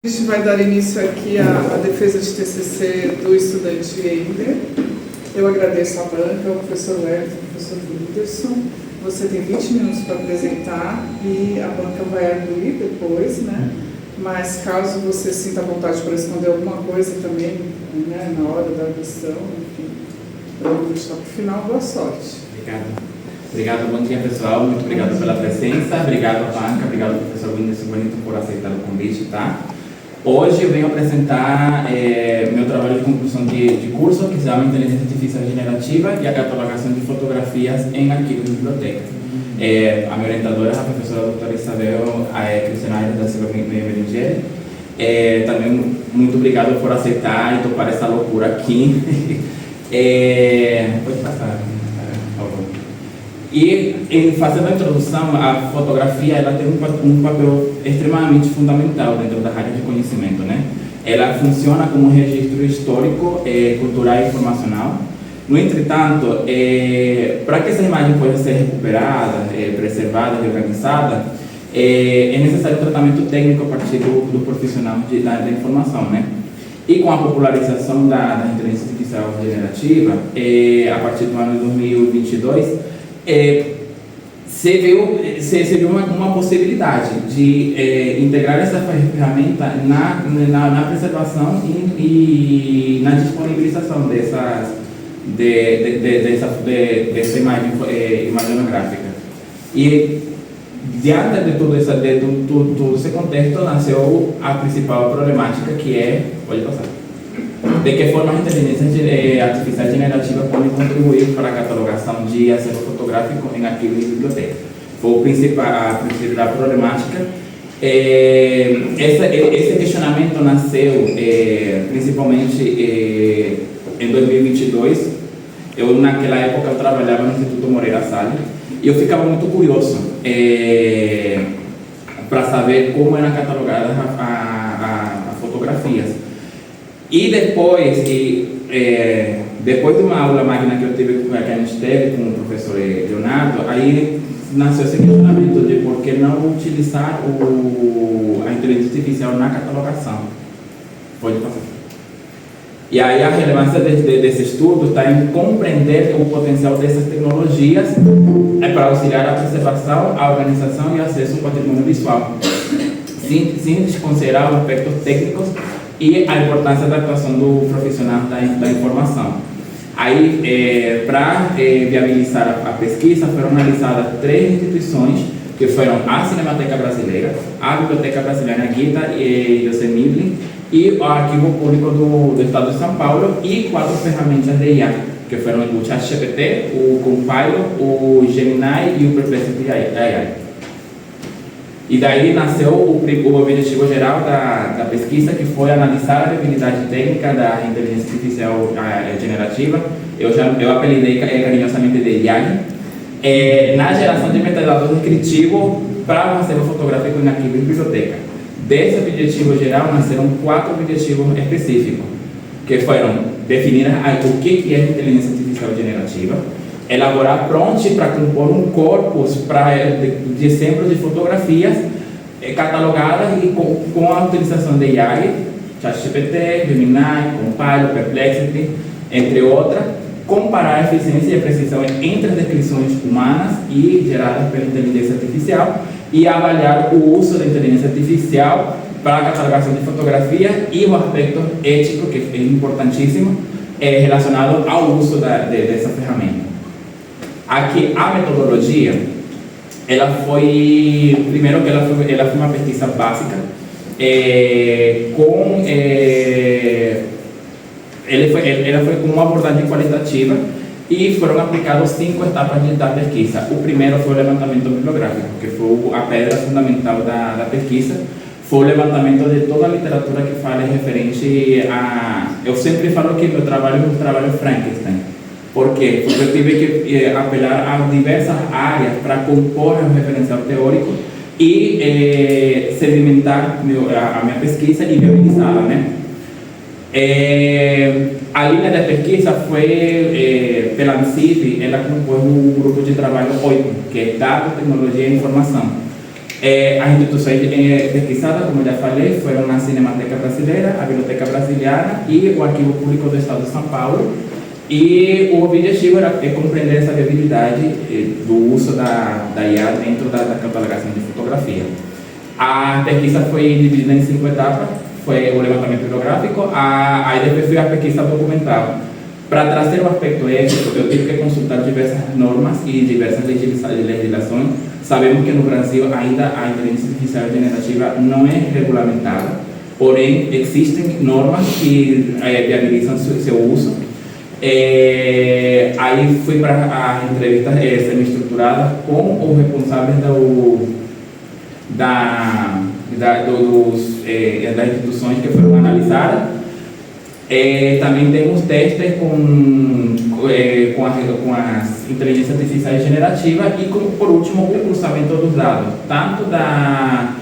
A gente vai dar início aqui à defesa de TCC do estudante Eider. Eu agradeço a banca, ao professor Wellington, ao professor Whindersson. Você tem 20 minutos para apresentar e a banca vai arguir depois, né? Mas caso você sinta vontade para responder alguma coisa também, né, na hora da questão, enfim, eu vou deixar para o final. Boa sorte. Obrigado, bom dia pessoal, muito obrigado pela presença, obrigado à banca, obrigado ao professor Whindersson por aceitar o convite, tá? Hoje eu venho apresentar meu trabalho de conclusão de curso, que se chama Inteligência Artificial Generativa e a catalogação de fotografias em arquivos de biblioteca. A minha orientadora é a professora doutora Isabel Cristiana da Silva Merengeli. Também muito obrigado por aceitar e topar essa loucura aqui. Pode passar, por favor. E fazendo a introdução, a fotografia ela tem um papel extremamente fundamental dentro da área de conhecimento, né? Ela funciona como um registro histórico, cultural e informacional. No entretanto, para que essa imagem possa ser recuperada, preservada e organizada, é necessário um tratamento técnico a partir do profissional da informação, né? E com a popularização da inteligência artificial generativa, a partir do ano de 2022, se viu uma possibilidade de integrar essa ferramenta na preservação e na disponibilização dessa imagem imaginográfica. E diante de todo esse contexto nasceu a principal problemática, que é, pode passar, de que forma a inteligência artificial generativa pode contribuir para a catalogação de acervo fotográfico em arquivos de biblioteca. Foi a principal problemática. Esse questionamento nasceu principalmente em 2022. Naquela época, eu trabalhava no Instituto Moreira Salles e eu ficava muito curioso para saber como eram catalogadas as fotografias. E depois de uma aula magna que a gente teve com o professor Leonardo, aí nasceu esse questionamento de por que não utilizar a inteligência artificial na catalogação. Pode passar. E aí a relevância desse estudo está em compreender o potencial dessas tecnologias para auxiliar a preservação, a organização e acesso ao patrimônio visual, sem desconsiderar os aspectos técnicos e a importância da atuação do profissional da informação. Aí, para viabilizar a pesquisa, foram analisadas 3 instituições, que foram a Cinemateca Brasileira, a Biblioteca Brasileira Guita e José Miblin, e o Arquivo Público do Estado de São Paulo, e 4 ferramentas de IA, que foram o ChatGPT, o Compilo, o Gemini e o Perplexity AI. E daí nasceu o objetivo geral da pesquisa, que foi analisar a viabilidade técnica da inteligência artificial generativa. Eu apelidei carinhosamente de IAG, na geração de metadados descritivos para o acervo fotográfico em arquivo e biblioteca. Desse objetivo geral nasceram 4 objetivos específicos, que foram definir o que é inteligência artificial generativa, elaborar prompts para compor um corpus de exemplos de fotografias catalogadas e com a utilização de AI, ChatGPT, Gemini, Compile, Perplexity, entre outras, comparar a eficiência e a precisão entre as descrições humanas e geradas pela inteligência artificial e avaliar o uso da inteligência artificial para a catalogação de fotografia e o aspecto ético, que é importantíssimo, relacionado ao uso dessa ferramenta. Aqui a metodologia, ela foi uma pesquisa básica, ela foi com uma abordagem qualitativa e foram aplicadas 5 etapas da pesquisa. O primeiro foi o levantamento bibliográfico, que foi a pedra fundamental da pesquisa. Foi o levantamento de toda a literatura que fala referente a... Eu sempre falo que meu trabalho é um trabalho Frankenstein. Por quê? Porque eu tive que apelar a diversas áreas para compor um referencial teórico e sedimentar a minha pesquisa e viabilizá-la, né? A linha de pesquisa foi pela ANSIV, ela compôs um grupo de trabalho 8, que é Dados, Tecnologia e Informação. As instituições pesquisadas, como já falei, foram a Cinemateca Brasileira, a Biblioteca Brasiliana e o Arquivo Público do Estado de São Paulo. E o objetivo é compreender essa viabilidade do uso da IA dentro da catalogação de fotografia. A pesquisa foi dividida em 5 etapas, foi o levantamento bibliográfico, aí depois foi a pesquisa documental. Para trazer o aspecto ético, eu tive que consultar diversas normas e diversas legislações. Sabemos que no Brasil ainda a inteligência artificial generativa não é regulamentada, porém existem normas que viabilizam seu uso. Aí fui para a entrevista semi-estruturada com os responsáveis das instituições que foram analisadas. Também temos testes com as inteligências artificiais generativas e, por último, o cruzamento dos dados, tanto da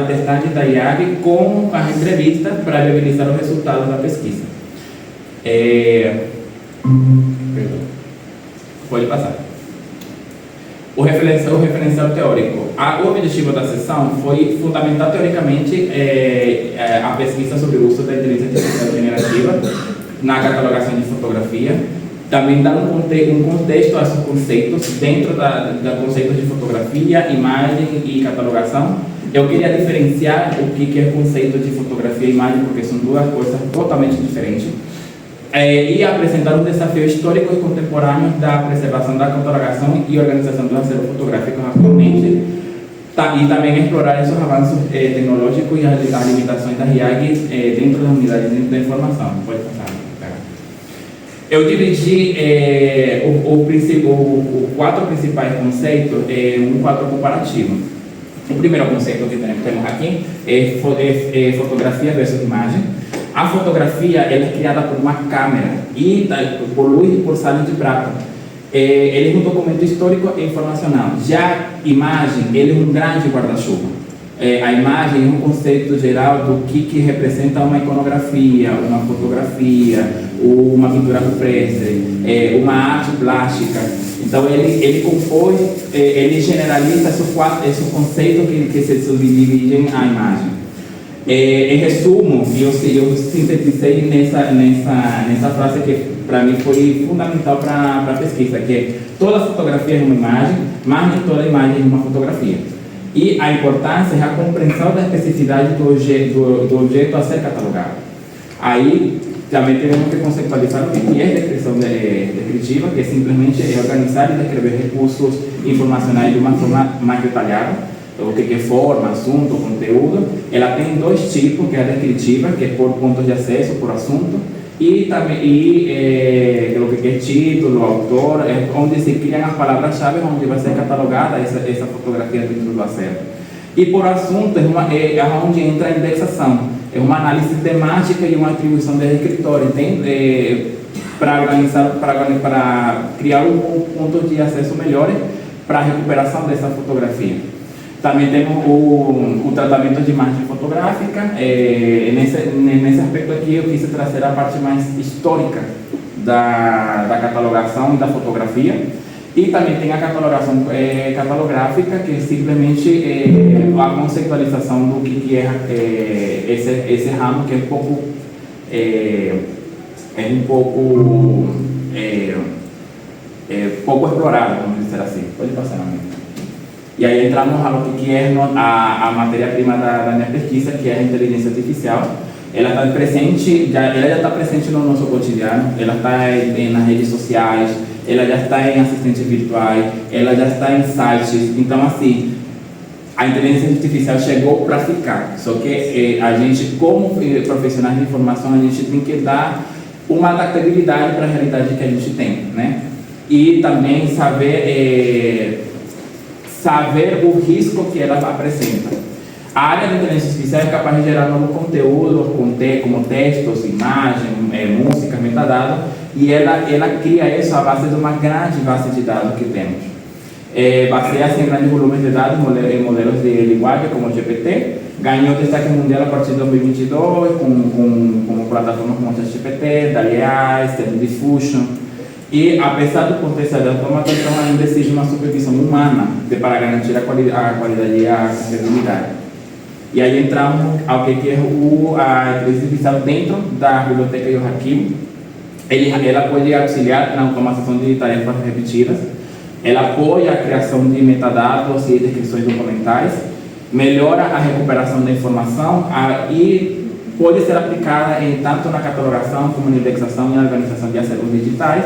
testagem da IAG como as entrevistas para viabilizar os resultados da pesquisa. Pode passar. O referencial teórico. O objetivo da sessão foi fundamentar teoricamente a pesquisa sobre o uso da inteligência artificial generativa na catalogação de fotografia, também dar um contexto a esses conceitos dentro da conceitos de fotografia, imagem e catalogação. Eu queria diferenciar o que é conceito de fotografia e imagem, porque são duas coisas totalmente diferentes. E apresentar um desafio histórico e contemporâneo da preservação da catalogação e organização do acervo fotográfico atualmente, e também explorar esses avanços tecnológicos e as limitações das IAGs dentro das unidades da informação. Pode passar. Eu dividi os 4 principais conceitos em um quadro comparativo. O primeiro conceito que temos aqui é fotografia versus imagem. A fotografia ela é criada por uma câmera e por luz e por sala de prata. Ele é um documento histórico e informacional. Já a imagem, ele é um grande guarda-chuva. A imagem é um conceito geral do que representa uma iconografia, uma fotografia, uma pintura rupestre, uma arte plástica. Então ele compõe, ele generaliza esses conceitos que se subdividem à imagem. Em resumo, eu sintetizei nessa frase que para mim foi fundamental para a pesquisa, que toda fotografia é uma imagem, mas nem toda imagem é uma fotografia. E a importância é a compreensão da especificidade do objeto a ser catalogado. Aí também temos que conceitualizar o que é descrição descritiva, que simplesmente é organizar e descrever recursos informacionais de uma forma mais detalhada. O que é forma, assunto, conteúdo. Ela tem 2 tipos, que é a descritiva, que é por pontos de acesso, por assunto, e também o que é título, autor, onde se criam as palavras-chave, onde vai ser catalogada essa fotografia dentro do acervo. E por assunto é onde entra a indexação, é uma análise temática e uma atribuição do escritor, para criar um ponto de acesso melhor para a recuperação dessa fotografia. Também temos o tratamento de imagem fotográfica. Nesse aspecto aqui eu quis trazer a parte mais histórica da catalogação e da fotografia. E também tem a catalogação catalográfica, que é simplesmente a conceitualização do que é esse ramo, que é pouco explorado, vamos dizer assim. Pode passar, amigo. E aí entramos no que é a matéria-prima da minha pesquisa, que é a inteligência artificial. Ela está presente, ela já está presente no nosso cotidiano, ela está nas redes sociais, ela já está em assistentes virtuais, ela já está em sites. Então, assim, a inteligência artificial chegou para ficar. Só que a gente, como profissionais de informação, a gente tem que dar uma adaptabilidade para a realidade que a gente tem, né? E também saber o risco que ela apresenta. A área de inteligência artificial é capaz de gerar novo conteúdo, como textos, imagens, música, metadados, e ela cria isso à base de uma grande base de dados que temos. Baseia-se em grandes volumes de dados em modelos de linguagem como o GPT, ganhou destaque mundial a partir de 2022, com plataformas como o ChatGPT, DALL-E, Stable Diffusion. E, apesar do potencial autômato, então ainda exige uma supervisão humana para garantir a qualidade e a confiabilidade. E aí entramos ao que é a inteligência artificial dentro da biblioteca e o arquivo. Ela pode auxiliar na automatização de tarefas repetidas, ela apoia a criação de metadados e descrições documentais, melhora a recuperação da informação e pode ser aplicada tanto na catalogação como na indexação e na organização de acervos digitais.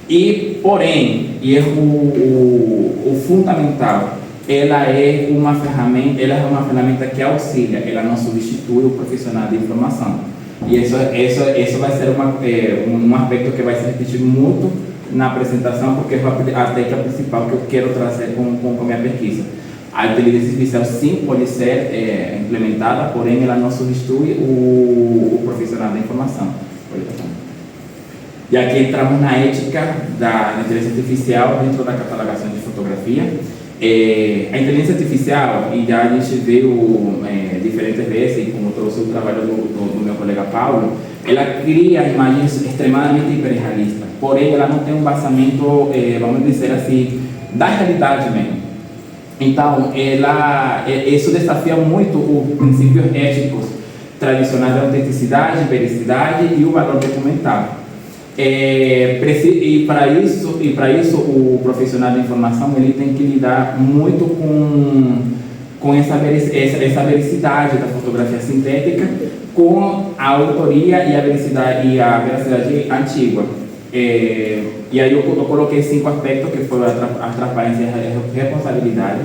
E, porém, e é o fundamental, ela é uma ferramenta que auxilia, ela não substitui o profissional de informação. E isso vai ser um aspecto que vai se repetir muito na apresentação, porque é a técnica principal que eu quero trazer com a minha pesquisa. A inteligência artificial sim pode ser implementada, porém ela não substitui o profissional da informação. E aqui entramos na ética da inteligência artificial dentro da catalogação de fotografia. A inteligência artificial, e já a gente viu diferentes vezes, como trouxe o trabalho do meu colega Paulo, ela cria imagens extremamente hiperrealistas, porém ela não tem um embasamento, vamos dizer assim, da realidade mesmo. Então, isso desafia muito os princípios éticos tradicionais da autenticidade, veracidade e o valor documental. E para isso o profissional da informação ele tem que lidar muito com essa veracidade da fotografia sintética, com a autoria e a veracidade antiga. E aí eu coloquei 5 aspectos, que foram a transparência e a responsabilidade,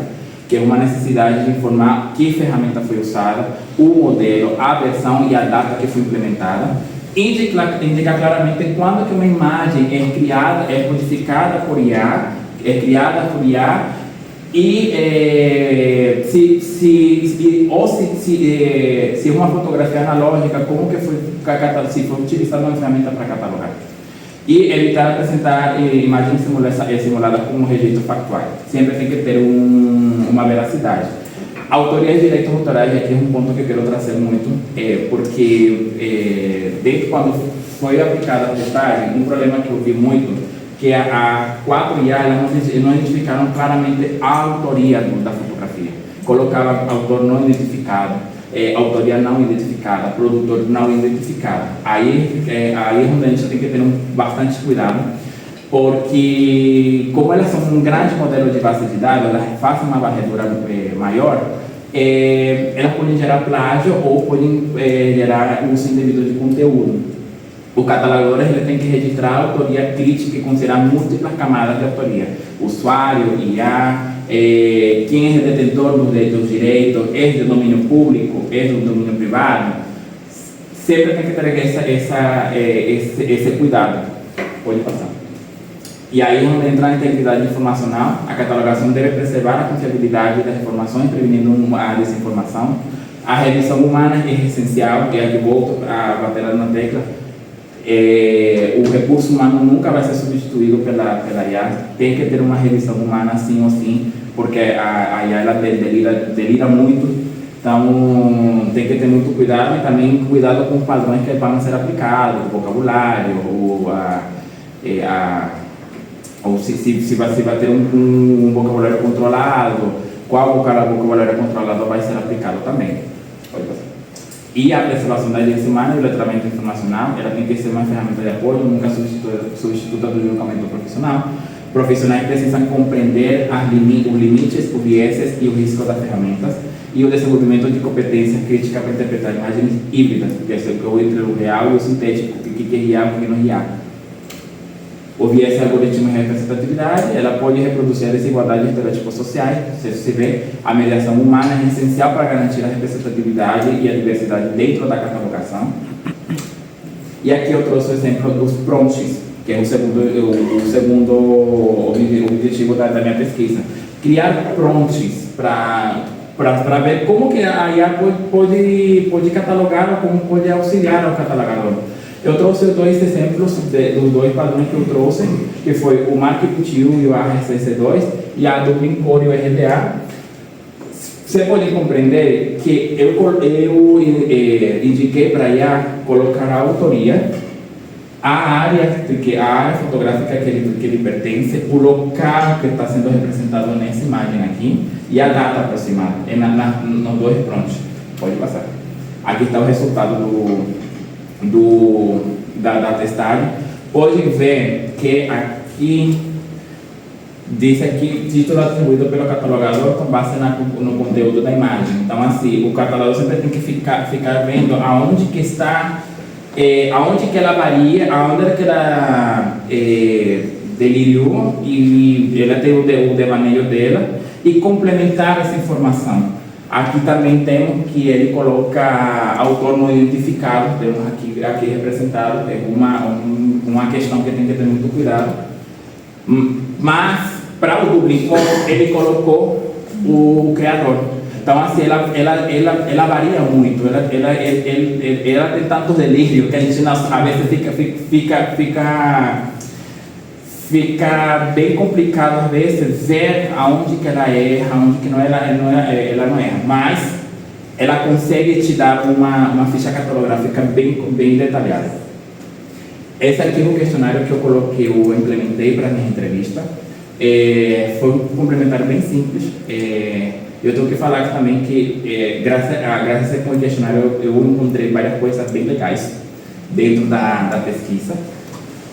que é uma necessidade de informar que ferramenta foi usada, o modelo, a versão e a data que foi implementada. Indica claramente quando que uma imagem é criada, é modificada por IA, e se uma fotografia analógica, como que foi utilizada uma ferramenta para catalogar. E evitar apresentar imagens simuladas com um registro factual. Sempre tem que ter uma veracidade. Autoria e direitos autorais, aqui é um ponto que eu quero trazer muito, porque desde quando foi aplicada a testagem, um problema que eu vi muito, que a 4IA não identificaram claramente a autoria da fotografia. Colocava autor não identificado, autoria não identificada, produtor não identificado. Aí é onde a gente tem que ter bastante cuidado, porque como elas são um grande modelo de base de dados, elas fazem uma varredura maior, elas podem gerar plágio ou podem gerar uso indevido de conteúdo. O catalogador ele tem que registrar a autoria crítica e considerar múltiplas camadas de autoria: usuário, IA, quem é detentor dos direitos, é do domínio público, é do domínio privado. Sempre tem que ter esse cuidado. Pode passar. E aí, onde entra a integridade informacional, a catalogação deve preservar a confiabilidade das informações, prevenindo a desinformação. A revisão humana é essencial, e aqui volto a bater na tecla. O recurso humano nunca vai ser substituído pela IA. Tem que ter uma revisão humana, sim ou sim, porque a IA ela delira muito. Então, tem que ter muito cuidado, e também cuidado com os padrões que vão ser aplicados, o vocabulário, ou se vai ter um vocabulário controlado, qual vocabulário controlado vai ser aplicado também. Pode passar. E a preservação da agência humana e o letramento informacional, ela tem que ser uma ferramenta de apoio, nunca substituta do julgamento profissional. Profissionais precisam compreender os limites, os vieses e o risco das ferramentas, e o desenvolvimento de competência crítica para interpretar imagens híbridas, que é entre o real e o sintético, o que é real e o que não é real. O viés algoritmo de representatividade, ela pode reproduzir a desigualdade de estereotipos sociais. Se vê, a mediação humana é essencial para garantir a representatividade e a diversidade dentro da catalogação. E aqui eu trouxe o exemplo dos prompts, que é o segundo objetivo da minha pesquisa. Criar prompts para ver como que a IA pode catalogar ou como pode auxiliar ao catalogador. Eu trouxe 2 exemplos dos 2 padrões que eu trouxe, que foi o MARC-21 e o ARCC2, e a Dublin Core e o RDA. Você pode compreender que eu indiquei para a IA colocar a autoria, a área fotográfica que ele pertence, o local que está sendo representado nessa imagem aqui e a data aproximada. Nos dois prontos. Pode passar. Aqui está o resultado da testagem. Podem ver que aqui diz aqui título atribuído pelo catalogador com base no conteúdo da imagem. Então, assim, o catalogador sempre tem que ficar vendo aonde que está, aonde que ela varia, aonde que ela deliriou e ela tem o devaneio dela e complementar essa informação. Aqui também temos que ele coloca autor não identificado, temos aqui representado, é uma questão que tem que ter muito cuidado. Mas, para o duplicou, ele colocou o criador. Então, assim, ela varia muito, ela tem tanto delírio que a gente às vezes fica bem complicado às vezes ver aonde que ela erra, aonde que ela não erra, mas ela consegue te dar uma ficha catalográfica bem detalhada. Esse aqui é o questionário que eu implementei para a minha entrevista. Foi um complementário bem simples. Eu tenho que falar também que graças a esse questionário eu encontrei várias coisas bem legais dentro da pesquisa.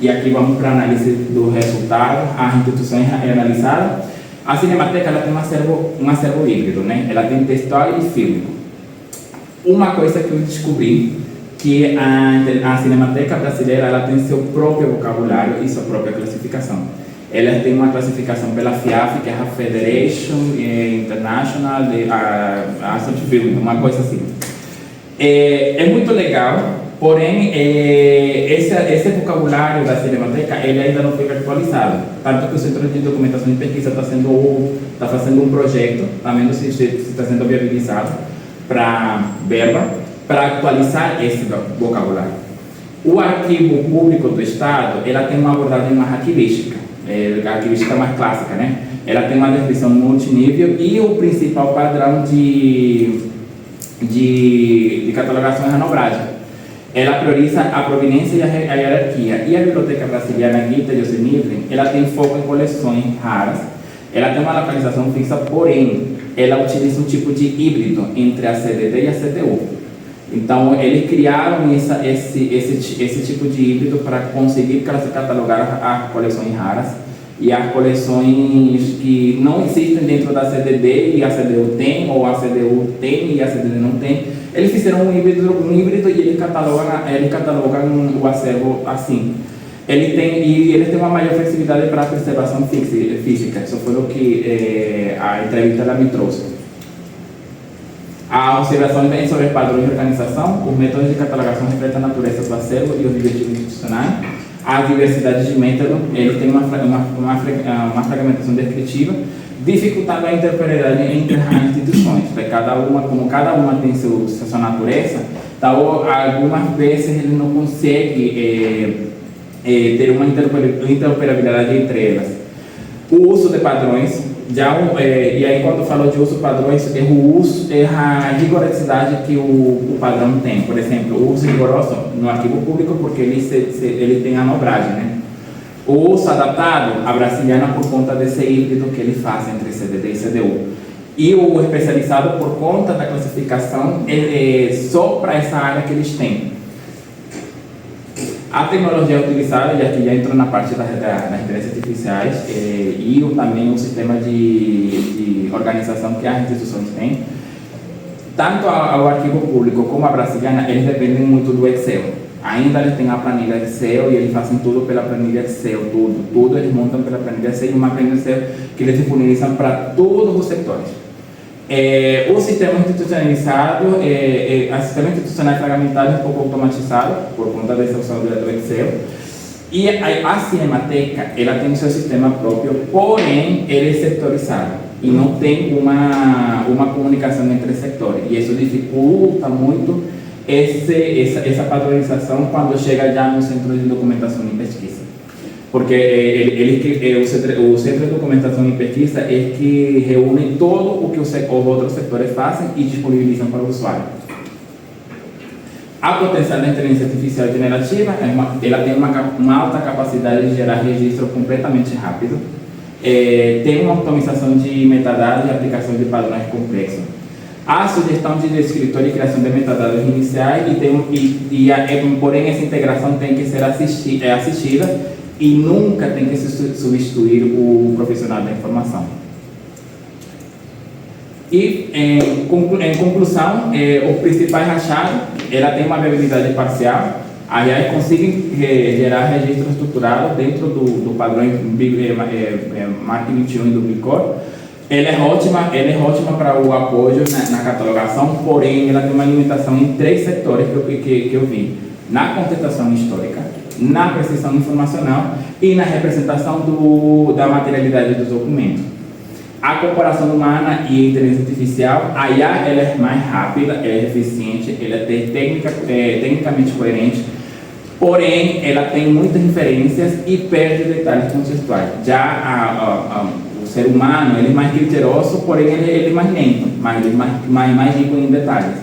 E aqui vamos para a análise do resultado. A instituição é analisada. A Cinemateca ela tem um acervo híbrido, né? Ela tem textual e fílmico. Uma coisa que eu descobri que a Cinemateca brasileira ela tem seu próprio vocabulário e sua própria classificação. Ela tem uma classificação pela FIAF, que é a Federation International de Art Film, uma coisa assim. É muito legal. Porém, esse vocabulário da Cinemateca ele ainda não foi atualizado. Tanto que o Centro de Documentação e Pesquisa está fazendo um projeto, está vendo se está sendo viabilizado para verba, para atualizar esse vocabulário. O arquivo público do Estado ela tem uma abordagem mais arquivística, a arquivística mais clássica, né? Ela tem uma descrição multinível e o principal padrão de catalogação é a renobragem. Ela prioriza a proveniência e a hierarquia. E a Biblioteca Brasiliana Gita José Nivre, ela tem foco em coleções raras. Ela tem uma localização fixa, porém, ela utiliza um tipo de híbrido entre a CDD e a CDU. Então, eles criaram esse tipo de híbrido para conseguir catalogar as coleções raras e as coleções que não existem dentro da CDD e a CDU tem, ou a CDU tem e a CDD não tem. Eles fizeram um híbrido e eles catalogam o acervo assim. Eles têm uma maior flexibilidade para a preservação física. Isso foi o que a entrevista ela me trouxe. A observação vem sobre padrões de organização, os métodos de catalogação refletem a natureza do acervo e os objetivos institucionais. A diversidade de métodos, ele tem uma fragmentação descritiva, dificultando a interoperabilidade entre as instituições. Como cada uma tem sua natureza, então, algumas vezes ele não consegue ter uma interoperabilidade entre elas. O uso de padrões, e aí quando eu falo de uso de padrões, é a rigorosidade que o padrão tem. Por exemplo, o uso rigoroso no arquivo público, porque ele tem a nobragem, né? O uso adaptado à brasiliana por conta desse híbrido que ele faz entre CDD e CDU. E o especializado por conta da classificação só para essa área que eles têm. A tecnologia utilizada, e aqui já entrou na parte das inteligências artificiais, e também o sistema de organização que as instituições têm, tanto ao arquivo público como a brasiliana, eles dependem muito do Excel. Ainda eles têm a planilha Excel e eles fazem tudo pela planilha Excel, tudo eles montam pela planilha Excel e uma planilha Excel que eles disponibilizam para todos os setores. O sistema institucionalizado, o sistema institucional fragmentado é um pouco automatizado por conta dessa opção do Excel. E a Cinemateca, ela tem seu sistema próprio, porém ele é setorizado e não tem uma comunicação entre setores. E isso dificulta muito essa padronização quando chega já no Centro de Documentação e Pesquisa. Porque o Centro de Documentação e Pesquisa é que reúne todo o que os outros setores fazem e disponibilizam para o usuário. A potencial da inteligência artificial generativa, ela tem uma alta capacidade de gerar registro completamente rápido, tem uma otimização de metadados e aplicação de padrões complexos. A sugestão de descritor e criação de metadados iniciais, porém essa integração tem que ser assistida e nunca tem que substituir o profissional da informação. E, em conclusão, os principais achados, ela tem uma viabilidade parcial, a AI consegue gerar registro estruturado dentro do padrão MAC 21 do BICOR. Ela é ótima para o apoio na catalogação, porém ela tem uma limitação em 3 setores que eu vi: na contextualização histórica, na precisão informacional e na representação da materialidade dos documentos. A comparação humana e inteligência artificial, a IA ela é mais rápida, ela é eficiente, ela é tecnicamente coerente, porém ela tem muitas inferências e perde detalhes contextuais. Já o ser humano ele é mais criterioso, porém ele é mais lento, mais rico em detalhes.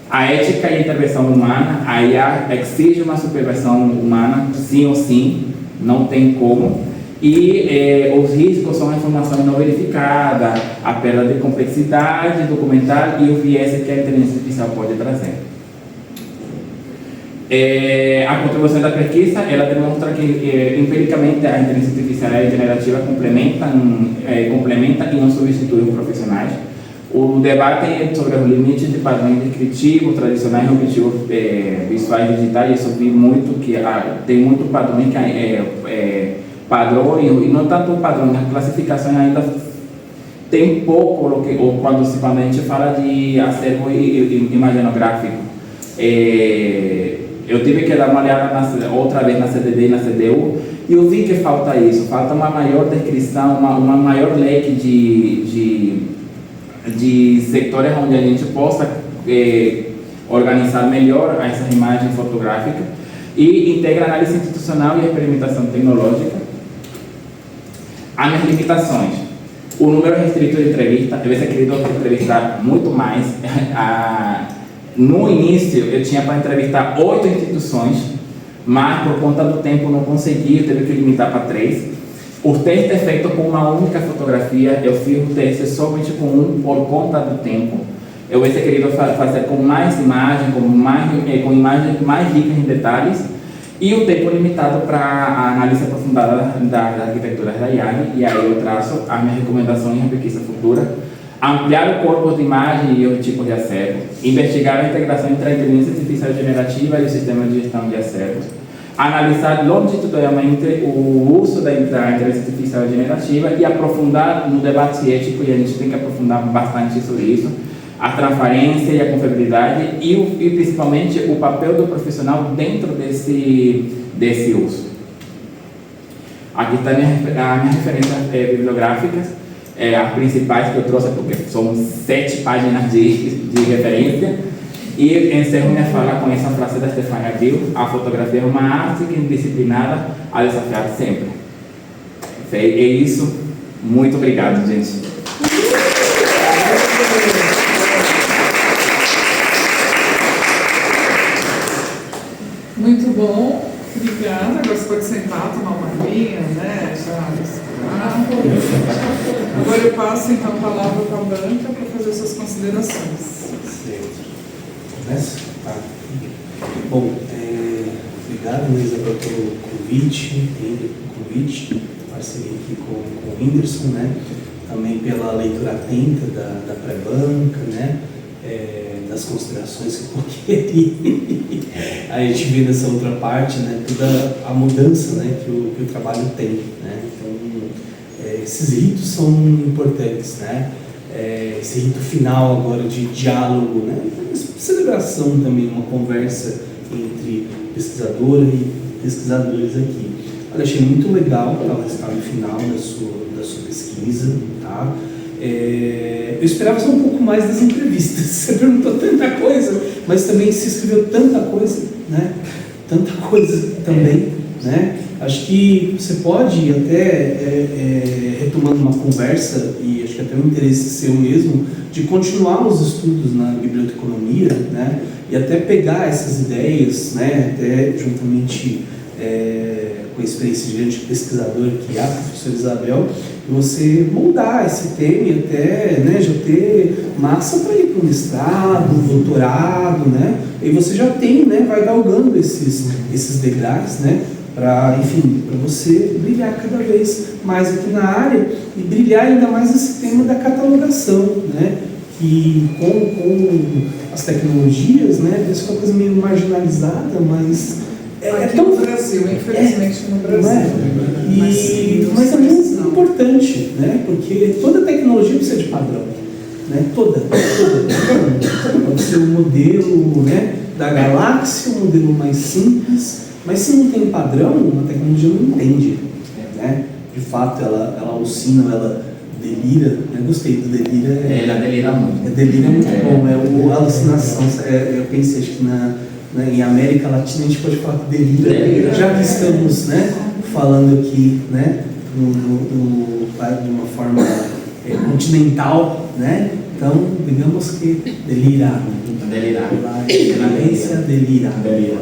A ética e a intervenção humana, a IA exige uma supervisão humana, sim ou sim, não tem como. E os riscos são a informação não verificada, a perda de complexidade documental e o viés que a inteligência artificial pode trazer. A contribuição da pesquisa, ela demonstra que empiricamente a inteligência artificial e a generativa complementa e não substitui os profissionais. O debate sobre os limites de padrões descritivos, tradicionais e objetivos visuais digitais, eu vi muito que tem muito padrões que padrões, e não tanto padrões, as classificações ainda tem pouco, quando a gente fala de acervo imagenográfico. Eu tive que dar uma olhada outra vez na CDD e na CDU, e eu vi que falta isso, falta uma maior descrição, uma maior leque de setores onde a gente possa organizar melhor essas imagens fotográficas e integra a análise institucional e a experimentação tecnológica. As minhas limitações: o número restrito de entrevistas, eu queria entrevistar muito mais. No início eu tinha para entrevistar 8 instituições, mas por conta do tempo não consegui, eu teve que limitar para 3. O teste é feito com uma única fotografia, eu fiz o teste somente com um por conta do tempo. Eu queria fazer com mais imagens, com imagens mais ricas em detalhes, e o tempo limitado para a análise aprofundada das arquiteturas da IAG, e aí eu traço as minhas recomendações em pesquisa futura. Ampliar o corpo de imagem e os tipos de acervo, investigar a integração entre a inteligência artificial generativa e o sistema de gestão de acervos, analisar longitudinalmente o uso da inteligência artificial generativa e aprofundar no debate ético, e a gente tem que aprofundar bastante sobre isso, a transparência e a confiabilidade e principalmente o papel do profissional dentro desse uso. Aqui está as minhas referências bibliográficas, as principais que eu trouxe, porque são 7 páginas de referência, e encerro minha fala com essa frase da Stefania Bill: a fotografia é uma arte que indisciplinada a desafiar sempre. É isso, muito obrigado, gente. Muito bom, obrigada. Agora você pode sentar, tomar uma aguinha, né? Agora eu passo então a palavra para a Branca para fazer suas considerações. Começa? Tá. Bom, obrigado, Luísa, pelo convite, parceria aqui com o Whindersson, né? Também pela leitura atenta da pré-banca, né? Das considerações que eu coloquei ali. A gente vê nessa outra parte, né, toda a mudança, né, que o trabalho tem, né? Então, esses ritos são importantes, né? Esse rito final agora de diálogo, né? Celebração também, uma conversa entre pesquisadora e pesquisadores aqui. Olha, achei muito legal o resultado final da sua pesquisa, tá? Eu esperava só um pouco mais das entrevistas. Você perguntou tanta coisa, mas também se escreveu tanta coisa, né? Tanta coisa também, né? Acho que você pode até, retomando uma conversa, e acho que até um interesse seu mesmo, de continuar os estudos na biblioteconomia, né? E até pegar essas ideias, né? Até juntamente com a experiência de grande pesquisador que é a professora Isabel, e você moldar esse tema e até, né, já ter massa para ir para o mestrado, doutorado, né? E você já tem, né, vai galgando esses degraus, né? Para, enfim, para você brilhar cada vez mais aqui na área e brilhar ainda mais esse tema da catalogação, né? Que com as tecnologias, né, isso é uma coisa meio marginalizada, mas aqui tão no Brasil, infelizmente no Brasil. Mas é muito importante, né? Porque toda tecnologia precisa de padrão, né? Toda. Pode ser um modelo, né, da galáxia, um modelo mais simples, mas se não tem padrão, a tecnologia não entende, né? De fato, ela alucina, ela delira, né? Gostei do delira. Ela delira muito. Delira é muito bom, a alucinação. Eu pensei, acho que em América Latina a gente pode falar que delira, já que estamos, né, falando aqui, né, de uma forma continental, né? Então, digamos que delirar. Delirar. Excelência delirar. Delira.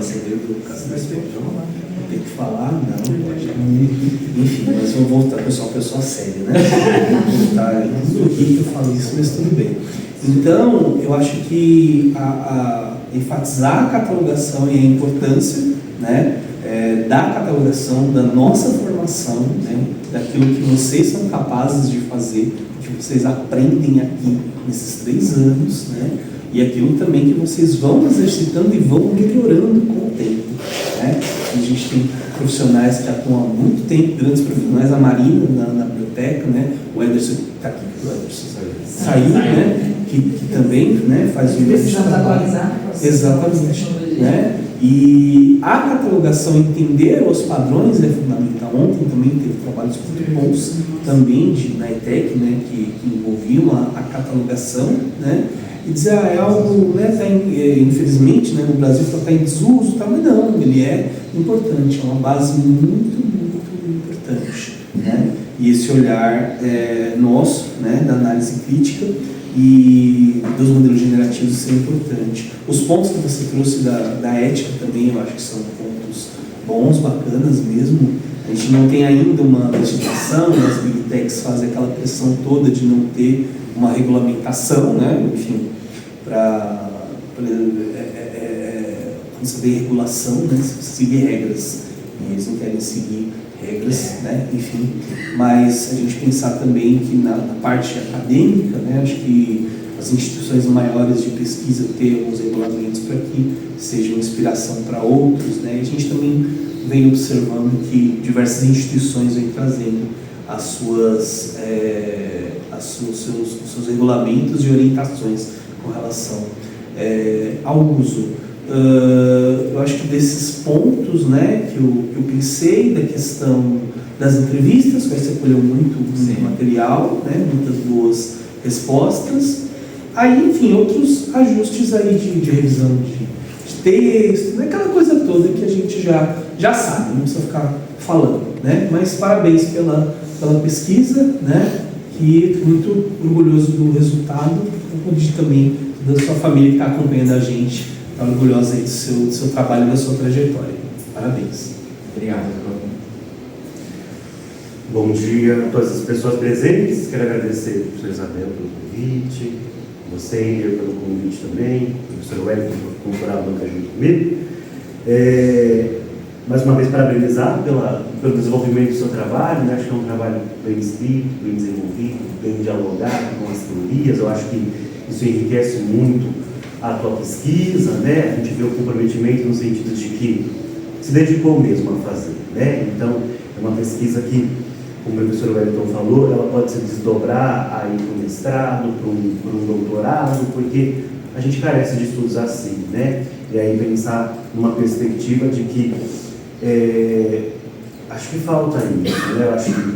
Tem que falar, não. Enfim, mas vou voltar, pessoa séria, né? Tudo aqui que eu falo isso, mas tudo bem. Então, eu acho que enfatizar a catalogação e a importância, né, da catalogação, da nossa formação, né, daquilo que vocês são capazes de fazer, que vocês aprendem aqui nesses 3 anos, né, e aquilo também que vocês vão exercitando e vão melhorando com o tempo, né. A gente tem profissionais que atuam há muito tempo, grandes profissionais, a Marina na biblioteca, né, o Ederson está aqui, o Ederson saiu, né, que também, né, faz um grande trabalho. Exatamente, né? E a catalogação, entender os padrões é fundamental. Ontem também teve trabalhos muito bons também na ETEC, né, que envolviam a catalogação, né? E dizer, é algo, né, infelizmente, né, no Brasil está em desuso, mas não, ele é importante, é uma base muito, muito importante, né? E esse olhar nosso, né, da análise crítica e dos modelos generativos, isso é importante. Os pontos que você trouxe da ética também, eu acho que são pontos bons, bacanas mesmo. A gente não tem ainda uma legislação, as big techs fazem aquela pressão toda de não ter uma regulamentação, né? Enfim, quando você tem regulação, né? Você seguir regras, e eles não querem seguir regras, né? Enfim, mas a gente pensar também que na parte acadêmica, né? Acho que as instituições maiores de pesquisa ter alguns regulamentos para que sejam inspiração para outros, né? E a gente também vem observando que diversas instituições vêm trazendo seus regulamentos e orientações com relação ao uso. Eu acho que desses pontos, né, que eu pensei, da questão das entrevistas, que você colheu muito material, né, muitas boas respostas. Aí, enfim, outros ajustes aí de revisão de texto, né, aquela coisa toda que a gente já sabe, não precisa ficar falando, né? Mas parabéns pela pesquisa, né? Que muito orgulhoso do resultado, e também da sua família que está acompanhando a gente, está orgulhosa aí do seu trabalho e da sua trajetória. Parabéns. Obrigado. Bom dia a todas as pessoas presentes. Quero agradecer ao professor Isabel pelo convite, você, Ender, pelo convite também, o professor Wellington por procurar a banca junto comigo. Mais uma vez, parabenizar pelo desenvolvimento do seu trabalho, né? Acho que é um trabalho bem escrito, bem desenvolvido, bem dialogado com as teorias. Eu acho que isso enriquece muito a tua pesquisa, né? A gente vê o comprometimento no sentido de que se dedicou mesmo a fazer, né? Então, é uma pesquisa que, como o professor Wellington falou, ela pode se desdobrar aí para um mestrado, para um doutorado, porque a gente carece de estudos assim, né? E aí pensar numa perspectiva de que acho que falta isso, né? Eu acho que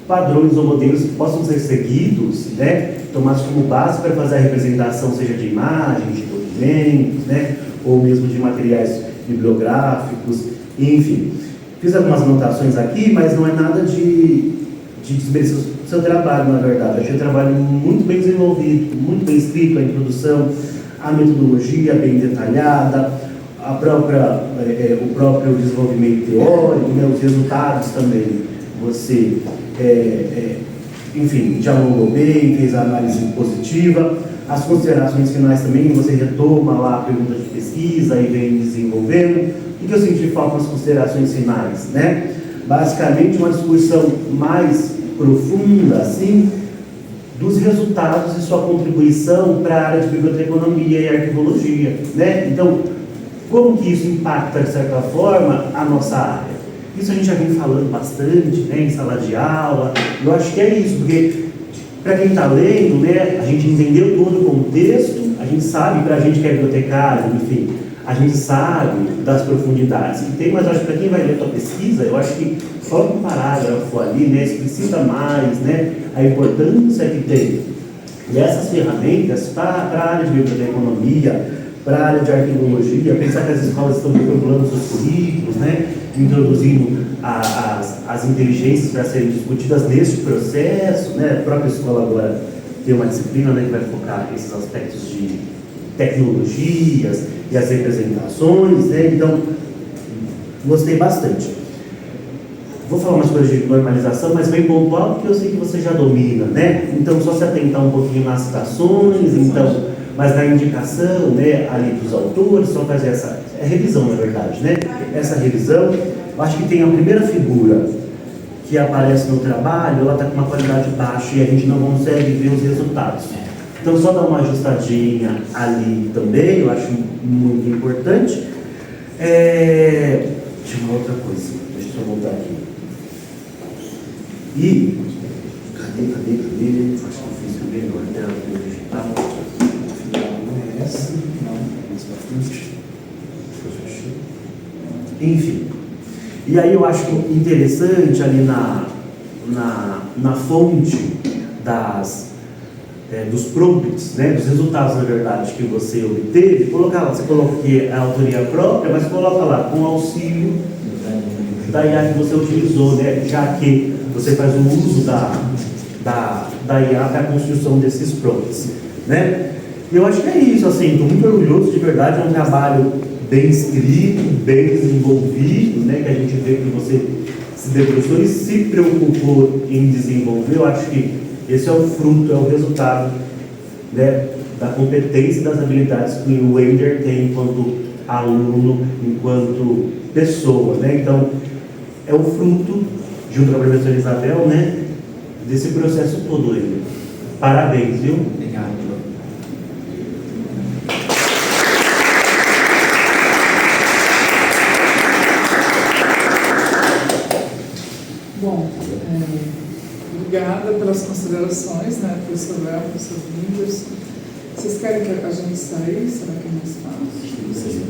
padrões ou modelos possam ser seguidos, né? Tomados como base para fazer a representação, seja de imagens, de documentos, né? Ou mesmo de materiais bibliográficos, enfim. Fiz algumas anotações aqui, mas não é nada de desmerecer o seu trabalho, na verdade. Achei o trabalho muito bem desenvolvido, muito bem escrito, a introdução, a metodologia bem detalhada, o próprio desenvolvimento teórico, né, os resultados também. Você, enfim, dialogou bem, fez a análise positiva. As considerações finais também, você retoma lá a pergunta de pesquisa e vem desenvolvendo. O que eu senti falta nas considerações finais, né? Basicamente, uma discussão mais profunda, assim, dos resultados e sua contribuição para a área de biblioteconomia e arquivologia, né? Então, como que isso impacta, de certa forma, a nossa área? Isso a gente já vem falando bastante, né, em sala de aula. Eu acho que é isso, porque para quem está lendo, né, a gente entendeu todo o contexto, a gente sabe, para a gente que é bibliotecário, enfim, a gente sabe das profundidades que tem, mas eu acho que para quem vai ler a tua pesquisa, eu acho que só um parágrafo ali, né, explicita mais, né, a importância que tem. E essas ferramentas para a área de biblioteconomia, para a área de arquivologia, pensar que as escolas estão reformulando seus currículos, né, introduzindo as inteligências para serem discutidas neste processo, né, a própria escola agora tem uma disciplina, né, que vai focar nesses aspectos de tecnologias e as representações, né, então gostei bastante. Vou falar umas coisas de normalização, mas bem pontual, porque eu sei que você já domina, né, então só se atentar um pouquinho nas citações, então, mas na indicação, né, ali dos autores, só fazer essa revisão, na verdade, né, essa revisão. Eu acho que tem a primeira figura que aparece no trabalho, ela está com uma qualidade baixa e a gente não consegue ver os resultados. Então, só dar uma ajustadinha ali também, eu acho muito importante. Tinha uma outra coisa, deixa eu voltar aqui. E, cadê? Acho que eu fiz o melhor dela, digital. Não é essa, não, mais pra frente. Enfim. E aí eu acho interessante ali na fonte dos prompts, né, dos resultados, na verdade, que você obteve, colocar lá, você coloca que é a autoria própria, mas coloca lá, com auxílio da IA que você utilizou, né, já que você faz o uso da IA para a construção desses prompts, né. E eu acho que é isso, assim, estou muito orgulhoso, de verdade, é um trabalho bem escrito, bem desenvolvido, né, que a gente vê que você se debruçou e se preocupou em desenvolver. Eu acho que esse é o fruto, é o resultado, né, da competência e das habilidades que o Wender tem enquanto aluno, enquanto pessoa, né? Então, é o fruto, junto com a professora Isabel, né, desse processo todo, Wender. Parabéns, viu? Obrigado. Bom, obrigada pelas considerações, né, professor Léo, professor Whindersson. Vocês querem que a gente saia? Será que é mais fácil? Vocês